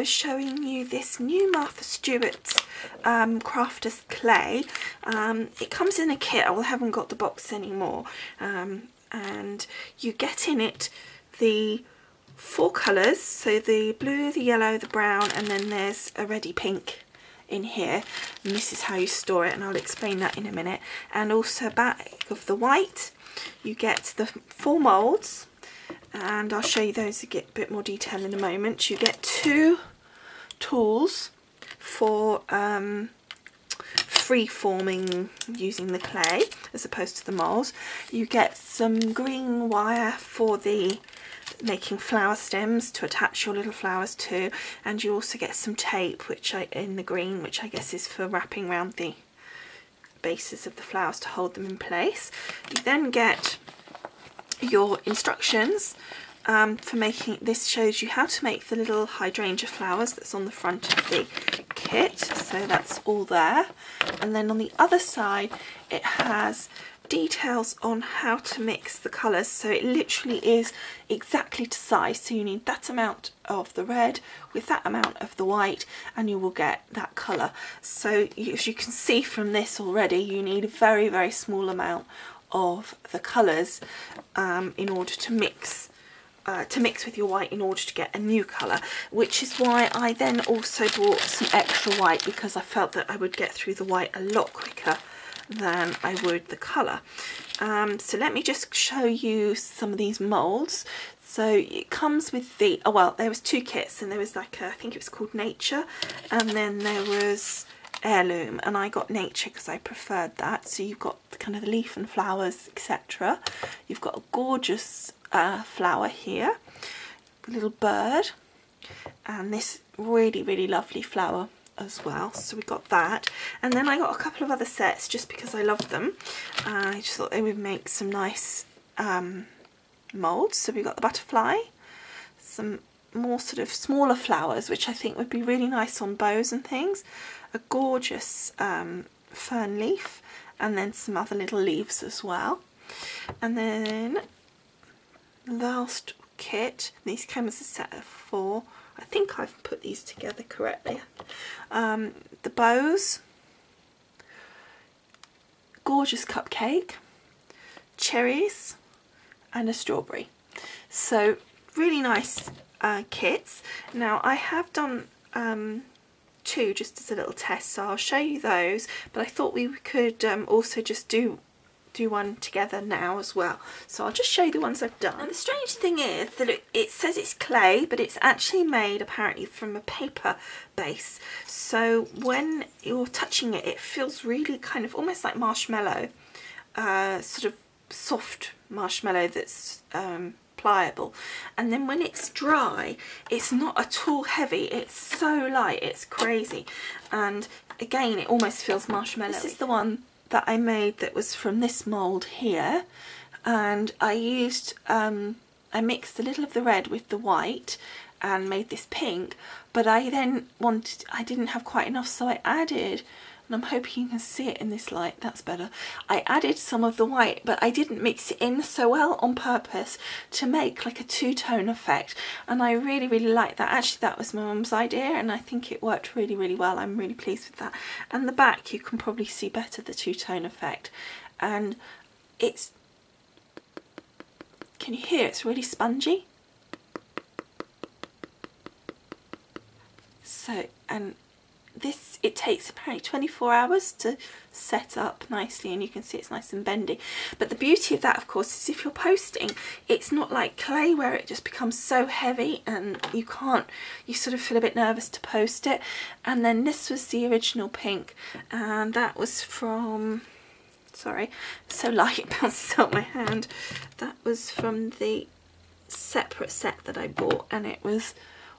video showing you this new Martha Stewart's Crafters clay. It comes in a kit. I haven't got the box anymore, and you get in it the 4 colours, so the blue, the yellow, the brown, and then there's a reddy pink in here, and this is how you store it, and I'll explain that in a minute. And also back of the white you get the 4 moulds, and I'll show you those a bit more detail in a moment. You get 2 tools for free forming using the clay as opposed to the moulds. You get some green wire for the making flower stems to attach your little flowers to, and you also get some tape in the green, which I guess is for wrapping around the bases of the flowers to hold them in place. You then get your instructions for making. This shows you how to make the little hydrangea flowers that's on the front of the kit, so that's all there. And then on the other side it has details on how to mix the colours, so it literally is exactly to size. So you need that amount of the red with that amount of the white, and you will get that colour. So as you can see from this already, you need a very, very small amount of the colours in order to mix with your white in order to get a new colour, which is why I then also bought some extra white, because I felt that I would get through the white a lot quicker than I would the colour. So let me just show you some of these moulds. So it comes with the, oh well, there was 2 kits, and there was like I think it was called Nature, and then there was Heirloom, and I got Nature because I preferred that. So you've got kind of the leaf and flowers, etc. You've got a gorgeous flower here, a little bird, and this really, really lovely flower as well. So we got that, and then I got a couple of other sets just because I loved them. I just thought they would make some nice moulds. So we got the butterfly, some more sort of smaller flowers which I think would be really nice on bows and things, a gorgeous fern leaf, and then some other little leaves as well. And then last kit, these came as a set of 4. I think I've put these together correctly. The bows, gorgeous cupcake, cherries, and a strawberry. So really nice kits. Now I have done 2 just as a little test, so I'll show you those, but I thought we could also just do one together now as well. So I'll just show you the ones I've done. And the strange thing is that it says it's clay, but it's actually made apparently from a paper base. So when you're touching it, it feels really kind of almost like marshmallow, sort of soft marshmallow that's pliable. And then when it's dry, it's not at all heavy. It's so light, it's crazy. And again, it almost feels marshmallow. This is the one that I made that was from this mould here, and I used I mixed a little of the red with the white and made this pink, but I didn't have quite enough, so I added, and I'm hoping you can see it in this light, that's better, I added some of the white, but I didn't mix it in so well on purpose to make like a 2-tone effect, and I really, really like that. Actually, that was my mum's idea, and I think it worked really, really well. I'm really pleased with that. And the back, you can probably see better the 2-tone effect, and it's, can you hear, it's really spongy. So, and this, it takes apparently 24 hours to set up nicely, and you can see it's nice and bendy. But the beauty of that, of course, is if you're posting, it's not like clay where it just becomes so heavy and you sort of feel a bit nervous to post it. And then this was the original pink, and that was from, sorry, so light it bounces out my hand. That was from the separate set that I bought, and it was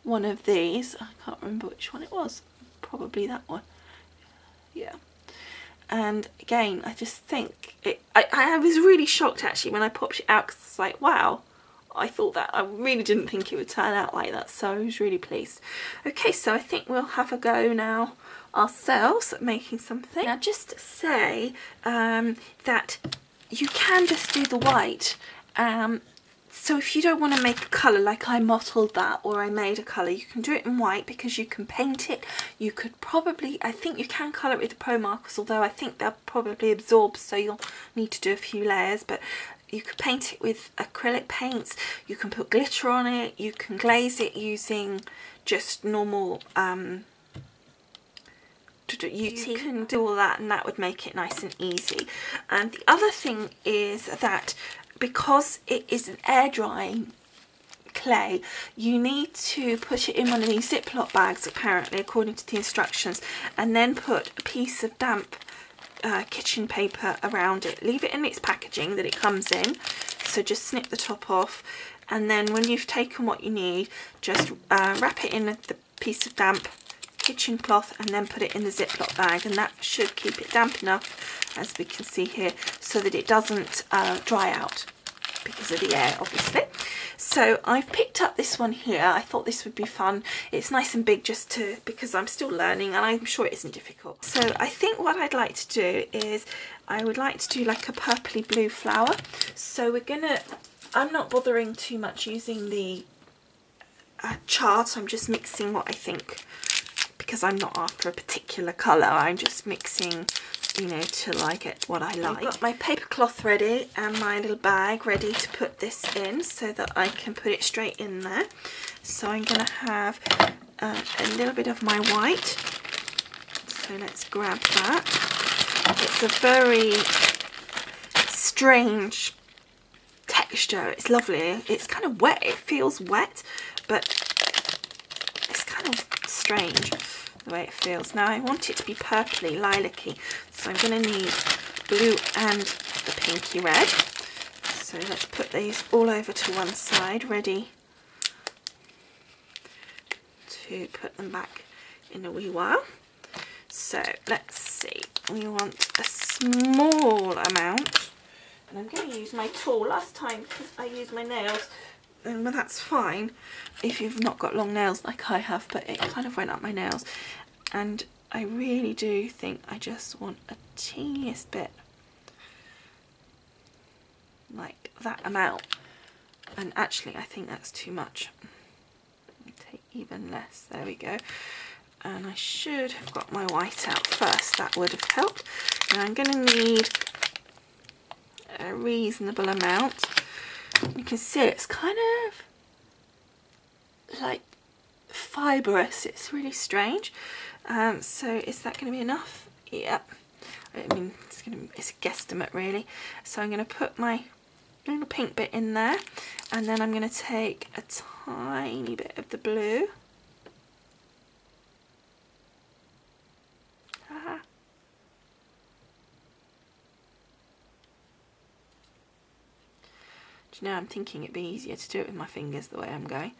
one of these. I can't remember which one it was. Probably that one, yeah. And again, I just think I was really shocked actually when I popped it out, because it's like, wow, I thought that, I really didn't think it would turn out like that, so I was really pleased. Okay, so I think we'll have a go now ourselves at making something. Now just to say that you can just do the white, So if you don't want to make a colour like I mottled that, or I made a colour, you can do it in white because you can paint it. You could probably, I think you can colour it with the pro markers, although I think they'll probably absorb, so you'll need to do a few layers. But you could paint it with acrylic paints, you can put glitter on it, you can glaze it using just normal you can do all that, and that would make it nice and easy. And the other thing is that because it is an air drying clay, you need to put it in one of these Ziploc bags, apparently, according to the instructions, and then put a piece of damp kitchen paper around it. Leave it in its packaging that it comes in, so just snip the top off, and then when you've taken what you need, just wrap it in the piece of damp kitchen cloth and then put it in the Ziploc bag, and that should keep it damp enough, as we can see here, so that it doesn't dry out because of the air, obviously. So I've picked up this one here. I thought this would be fun. It's nice and big because I'm still learning, and I'm sure it isn't difficult. So I think what I'd like to do is I would like to do like a purpley blue flower. So I'm not bothering too much using the chart. I'm just mixing what I think, because I'm not after a particular colour. I'm just mixing, you know, till I get what I like. I've got my paper cloth ready and my little bag ready to put this in so that I can put it straight in there. So I'm going to have a little bit of my white. So let's grab that. It's a very strange texture. It's lovely. It's kind of wet. It feels wet, but it's kind of strange the way it feels. Now I want it to be purpley, lilac-y, so I'm going to need blue and the pinky red. So let's put these all over to one side, ready to put them back in a wee while. So let's see, we want a small amount, and I'm going to use my tool. Last time I used my nails, well, that's fine if you've not got long nails like I have, but it kind of went up my nails, and I really do think I just want a teeniest bit, like that amount. And actually I think that's too much. I'll take even less. There we go. And I should have got my white out first. That would have helped. Now I'm going to need a reasonable amount. You can see it's kind of like fibrous. It's really strange. So is that going to be enough? Yeah. I mean, it's a guesstimate really. So I'm going to put my little pink bit in there, and then I'm going to take a tiny bit of the blue. Now I'm thinking it'd be easier to do it with my fingers the way I'm going.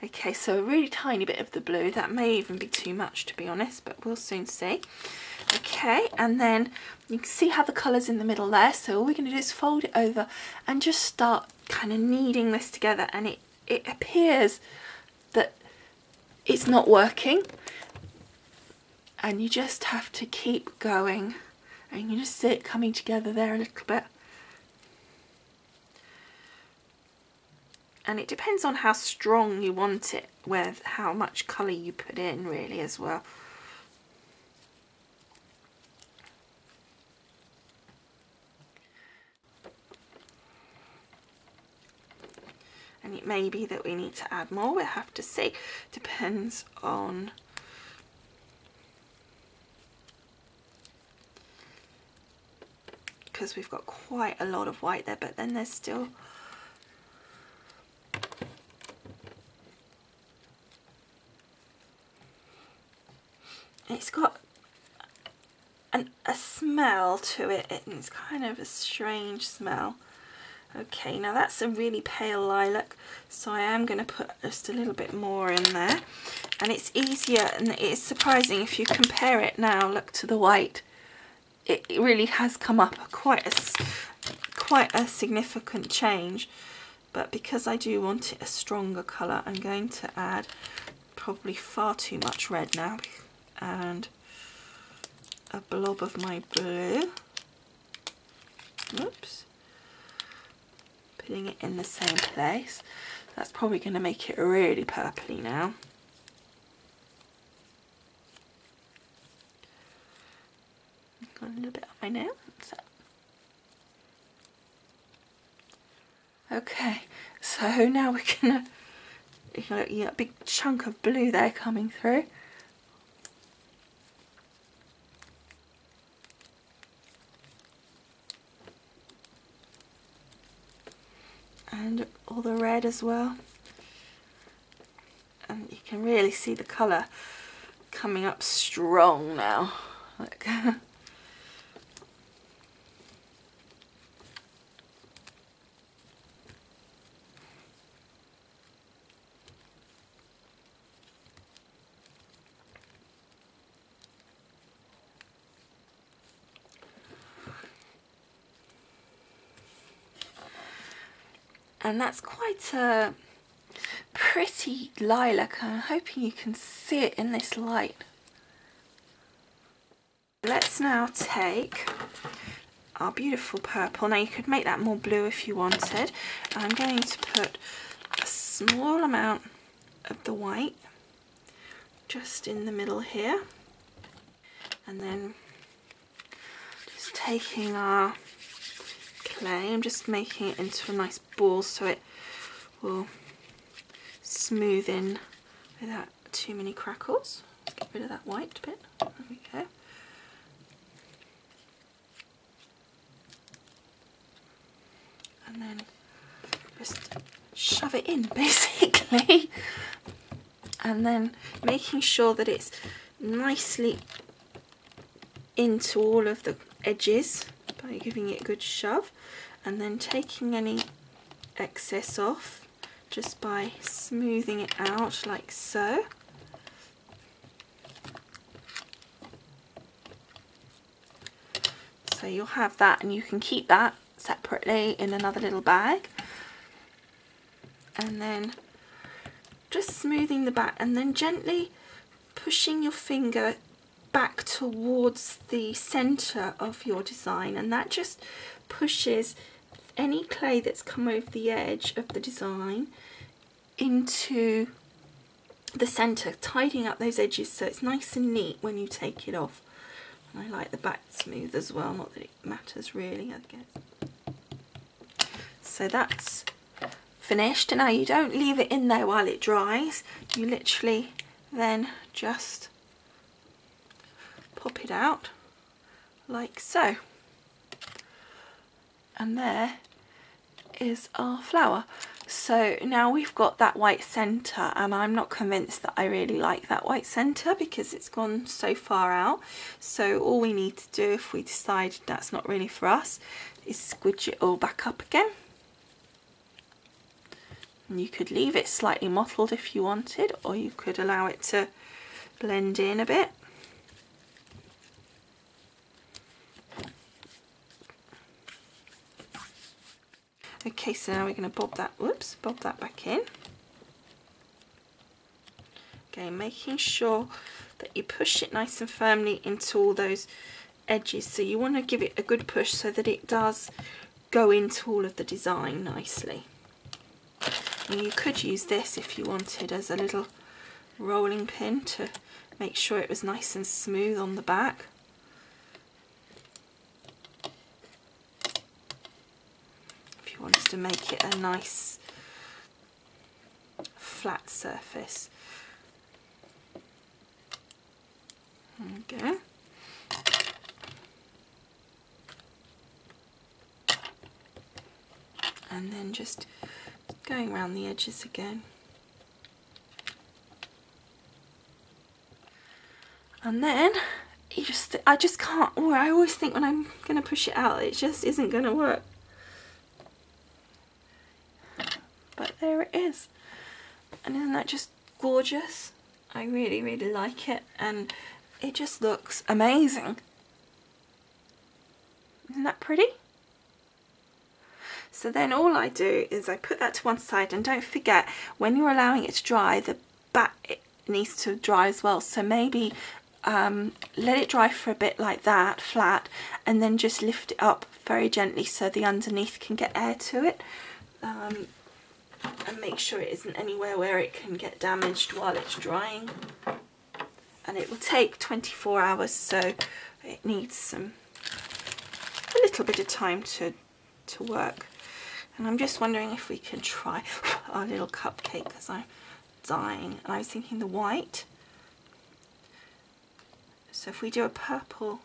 Okay, so a really tiny bit of the blue. That may even be too much, to be honest, but we'll soon see. Okay, and then you can see how the colour's in the middle there. So all we're going to do is fold it over and just start kind of kneading this together, and it appears that it's not working, and you just have to keep going, and you just see it coming together there a little bit. And it depends on how strong you want it, with how much colour you put in really as well. And it may be that we need to add more, we'll have to see. Depends on because we've got quite a lot of white there, but then there's still it's got a smell to it, and it's kind of a strange smell. Okay, now that's a really pale lilac, so I am going to put just a little bit more in there, and it's easier, and it's surprising if you compare it now, look, to the white, it really has come up quite a significant change. But because I do want it a stronger colour, I'm going to add probably far too much red now, and a blob of my blue. Oops. putting it in the same place. That's probably going to make it really purpley now. Got a little bit on my nail. Okay, so now we're gonna, you got a big chunk of blue there coming through. And all the red as well. And you can really see the colour coming up strong now. Look. And that's quite a pretty lilac. I'm hoping you can see it in this light. Let's now take our beautiful purple. Now you could make that more blue if you wanted. I'm going to put a small amount of the white just in the middle here. And then just taking our clay, I'm just making it into a nice ball so it will smooth in without too many crackles. Let's get rid of that white bit. There we go. And then just shove it in basically. And then making sure that it's nicely into all of the edges by giving it a good shove, and then taking any excess off just by smoothing it out like so. So you'll have that, and you can keep that separately in another little bag. And then just smoothing the back, and then gently pushing your finger back towards the center of your design, and that just pushes any clay that's come over the edge of the design into the center, tidying up those edges so it's nice and neat when you take it off. And I like the back smooth as well, not that it matters really, I guess. So that's finished. Now you don't leave it in there while it dries, you literally then just pop it out like so, and there is our flower. So now we've got that white centre, and I'm not convinced that I really like that white centre because it's gone so far out. So all we need to do, if we decide that's not really for us, is squidge it all back up again. And you could leave it slightly mottled if you wanted, or you could allow it to blend in a bit. Okay, so now we're going to bob that back in. Okay, making sure that you push it nice and firmly into all those edges. So you want to give it a good push so that it does go into all of the design nicely. And you could use this if you wanted as a little rolling pin to make sure it was nice and smooth on the back. Wanted to make it a nice flat surface. There we go. And then just going around the edges again. And then I just can't, or I always think when I'm going to push it out it just isn't going to work. But there it is, and isn't that just gorgeous? I really, really like it, and it just looks amazing. Isn't that pretty? So then all I do is I put that to one side, and don't forget, when you're allowing it to dry, the back it needs to dry as well. So maybe let it dry for a bit like that, flat, and then just lift it up very gently so the underneath can get air to it. and make sure it isn't anywhere where it can get damaged while it's drying. And it will take 24 hours, so it needs a little bit of time to work. And I'm just wondering if we can try our little cupcake, because I'm dying. And I was thinking the white. So if we do a purple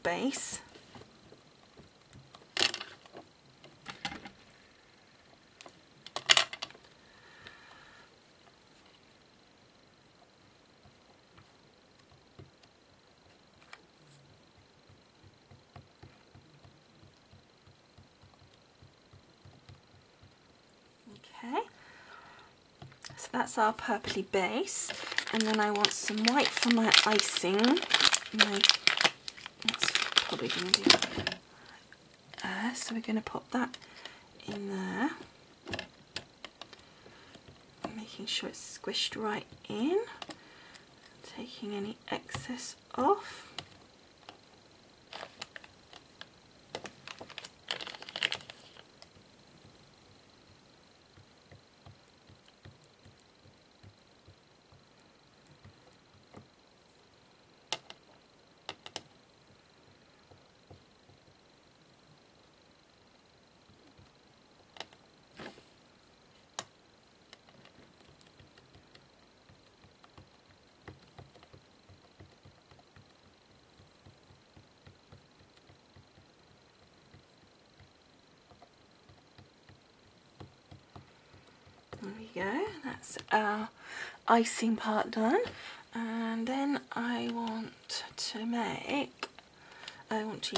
base. Okay, so that's our purpley base, and then I want some white for my icing. That's probably going to do so we're going to pop that in there, making sure it's squished right in, taking any excess off. There we go, that's our icing part done. And then I want to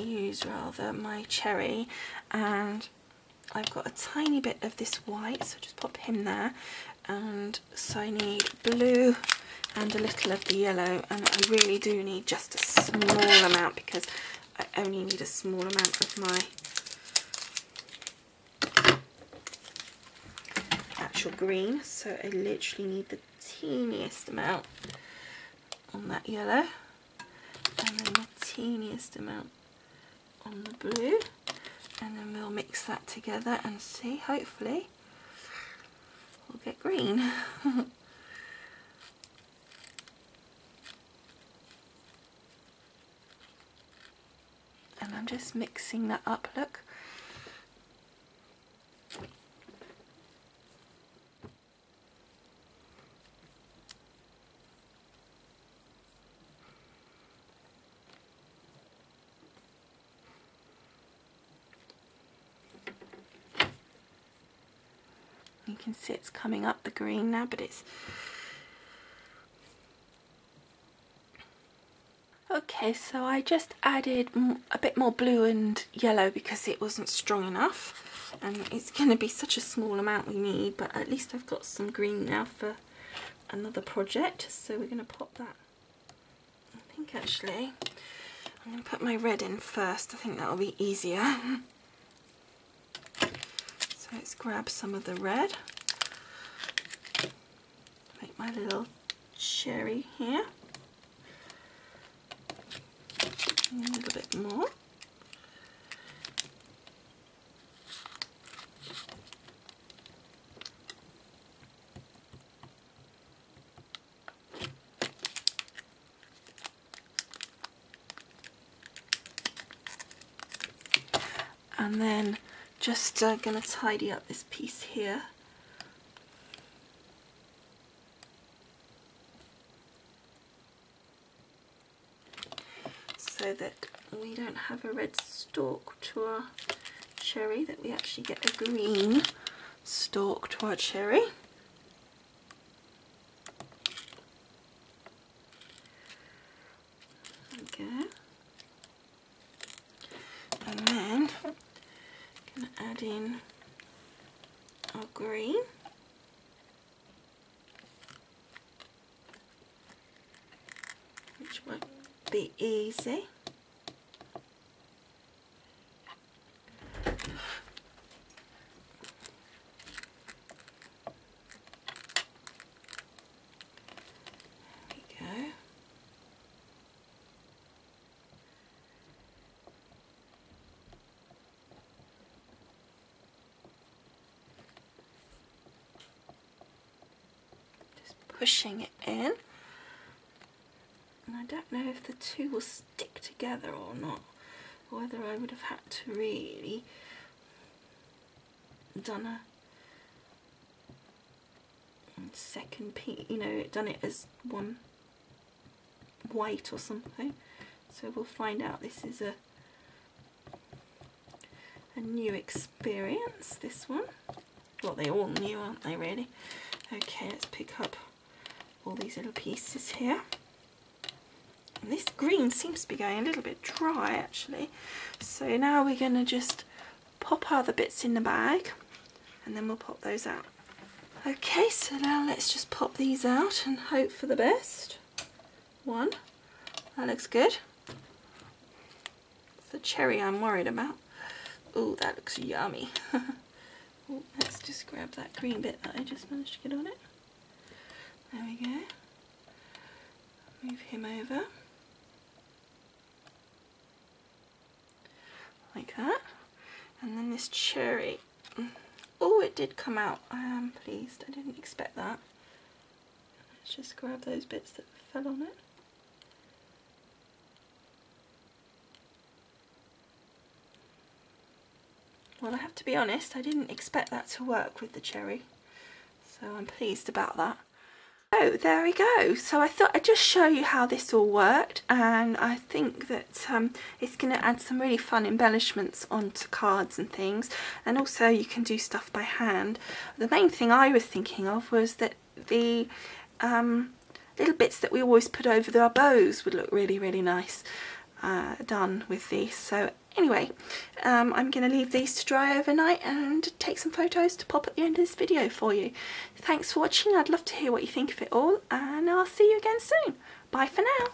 use my cherry, and I've got a tiny bit of this white, so just pop him there. And so I need blue and a little of the yellow, and I really do need just a small amount because I only need a small amount of my actual green, so I literally need the teeniest amount on that yellow, and then the teeniest amount on the blue, and then we'll mix that together and see, hopefully we'll get green. And I'm just mixing that up, look. You can see it's coming up the green now, but it's okay. So I just added a bit more blue and yellow because it wasn't strong enough, and it's going to be such a small amount we need, but at least I've got some green now for another project. So we're going to pop that, I think actually I'm going to put my red in first. I think that'll be easier. Let's grab some of the red, make my little cherry here, and a little bit more. And then just going to tidy up this piece here. So that we don't have a red stalk to our cherry, that we actually get a green stalk to our cherry. Okay. And then I'm going to add in our green. Which won't be easy. pushing it in. And I don't know if the two will stick together or not, or whether I would have had to really done a second piece, you know, done it as one white or something. So we'll find out. This is a new experience, this one. Well, they all new, aren't they, really? Okay, let's pick up all these little pieces here. And this green seems to be going a little bit dry, actually. So now we're going to just pop other bits in the bag, and then we'll pop those out. Okay, so now let's just pop these out and hope for the best. One, that looks good. It's the cherry I'm worried about. Oh, that looks yummy. Ooh, let's just grab that green bit that I just managed to get on it. There we go. Move him over. Like that. And then this cherry. Oh, it did come out. I am pleased. I didn't expect that. Let's just grab those bits that fell on it. Well, I have to be honest, I didn't expect that to work with the cherry, so I'm pleased about that. Oh, there we go. So I thought I'd just show you how this all worked, and I think that it's going to add some really fun embellishments onto cards and things, and also you can do stuff by hand. The main thing I was thinking of was that the little bits that we always put over our bows would look really, really nice done with these. So anyway, I'm going to leave these to dry overnight and take some photos to pop at the end of this video for you. Thanks for watching. I'd love to hear what you think of it all, and I'll see you again soon. Bye for now.